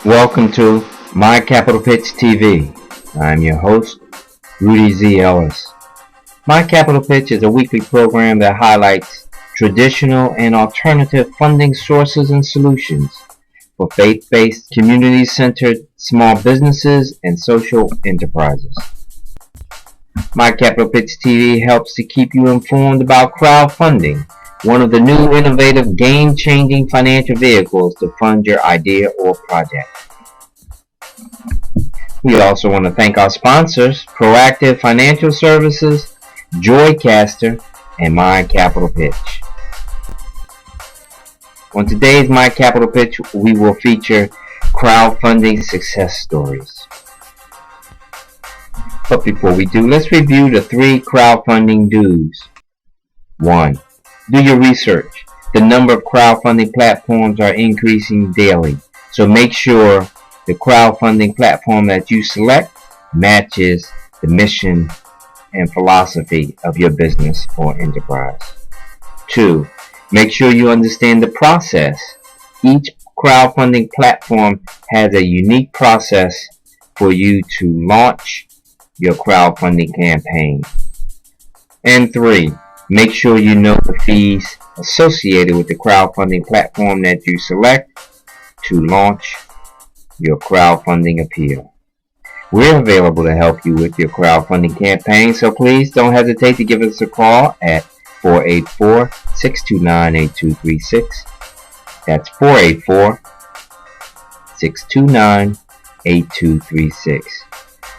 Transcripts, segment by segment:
Welcome to My Capital Pitch TV. I'm your host, Rudy Z. Ellis. My Capital Pitch is a weekly program that highlights traditional and alternative funding sources and solutions for faith-based, community-centered small businesses and social enterprises. My Capital Pitch TV helps to keep you informed about crowdfunding, one of the new innovative game-changing financial vehicles to fund your idea or project. We also want to thank our sponsors, Proactive Financial Services, Joycaster, and My Capital Pitch. On today's My Capital Pitch, we will feature crowdfunding success stories. But before we do, let's review the 3 crowdfunding do's. 1. Do your research. The number of crowdfunding platforms are increasing daily, so make sure the crowdfunding platform that you select matches the mission and philosophy of your business or enterprise. 2. Make sure you understand the process. Each crowdfunding platform has a unique process for you to launch your crowdfunding campaign. And 3. Make sure you know the fees associated with the crowdfunding platform that you select to launch your crowdfunding appeal. We're available to help you with your crowdfunding campaign, so please don't hesitate to give us a call at 484-629-8236. That's 484-629-8236.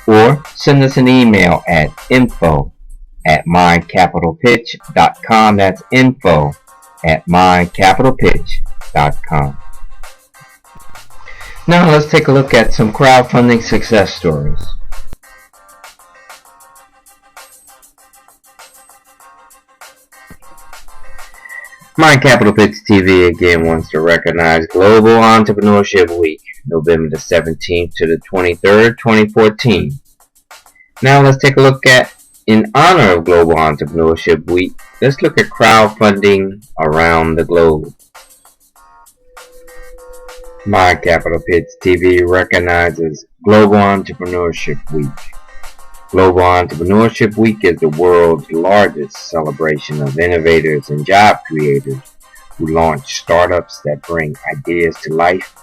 Or send us an email at info@mycapitalpitch.com. That's info@mycapitalpitch.com. Now let's take a look at some crowdfunding success stories. My Capital Pitch TV again wants to recognize Global Entrepreneurship Week, November the 17th to the 23rd, 2014. Now let's take a look at, in honor of Global Entrepreneurship Week, let's look at crowdfunding around the globe. My Capital Pitch TV recognizes Global Entrepreneurship Week. Global Entrepreneurship Week is the world's largest celebration of innovators and job creators who launch startups that bring ideas to life,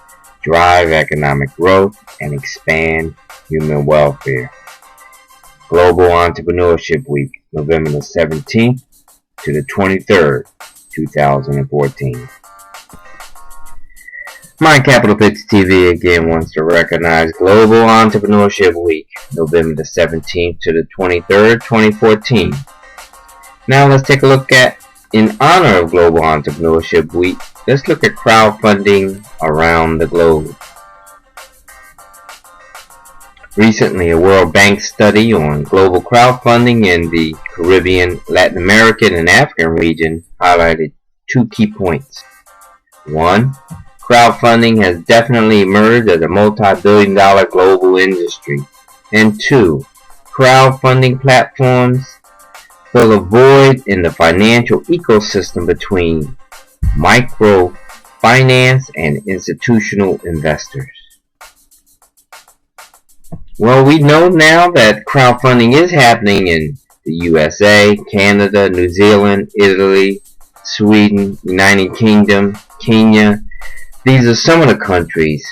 drive economic growth, and expand human welfare. Global Entrepreneurship Week, November the 17th to the 23rd, 2014. My Capital Pitch TV again wants to recognize Global Entrepreneurship Week, November the 17th to the 23rd, 2014. Now let's take a look at, in honor of Global Entrepreneurship Week, let's look at crowdfunding around the globe. Recently, a World Bank study on global crowdfunding in the Caribbean, Latin American, and African region highlighted 2 key points. 1. Crowdfunding has definitely emerged as a multi-billion-dollar global industry. And 2. Crowdfunding platforms fill a void in the financial ecosystem between microfinance and institutional investors. Well, we know now that crowdfunding is happening in the USA, Canada, New Zealand, Italy, Sweden, United Kingdom, Kenya. These are some of the countries,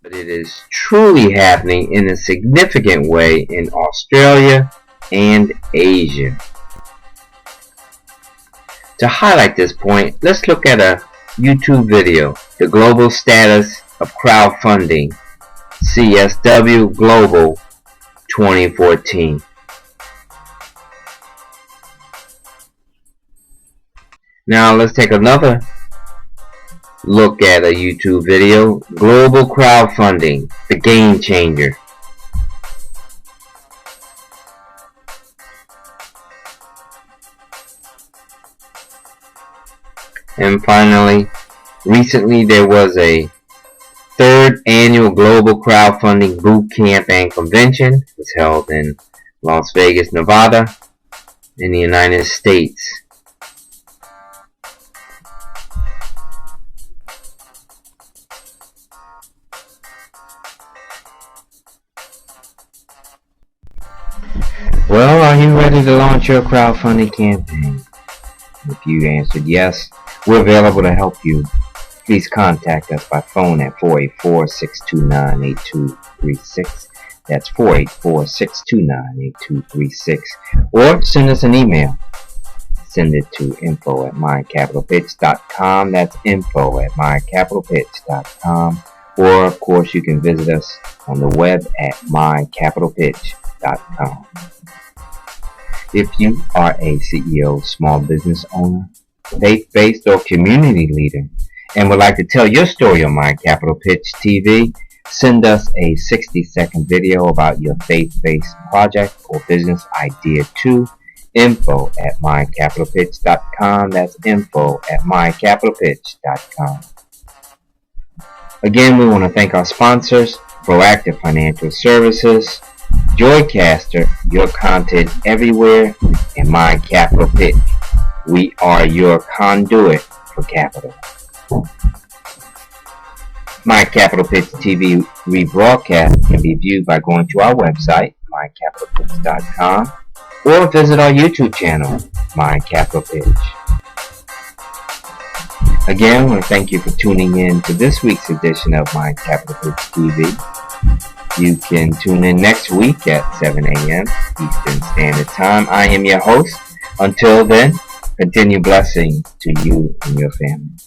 but it is truly happening in a significant way in Australia and Asia. To highlight this point, let's look at a YouTube video, The Global Status of Crowdfunding, CSW Global 2014. Now let's take another look at a YouTube video, Global Crowdfunding, the Game Changer. And finally, recently there was a 3rd annual Global Crowdfunding Boot Camp and Convention. It was held in Las Vegas, Nevada, in the United States. Well, are you ready to launch your crowdfunding campaign? If you answered yes, we're available to help you. Please contact us by phone at 484-629-8236. That's 484-629-8236. Or send us an email. Send it to info@mycapitalpitch.com. That's info@mycapitalpitch.com. Or, of course, you can visit us on the web at mycapitalpitch.com. If you are a CEO, small business owner, faith-based or community leader, and would like to tell your story on My Capital Pitch TV, send us a 60-second video about your faith-based project or business idea to info@mycapitalpitch.com. That's info@mycapitalpitch.com. Again, we want to thank our sponsors, Proactive Financial Services, Joycaster, your content everywhere, and My Capital Pitch. We are your conduit for capital. My Capital Pitch TV rebroadcast can be viewed by going to our website, mycapitalpitch.com, or visit our YouTube channel, My Capital Pitch. Again, I want to thank you for tuning in to this week's edition of My Capital Pitch TV. You can tune in next week at 7 a.m. Eastern Standard Time. I am your host. Until then, continue blessing to you and your family.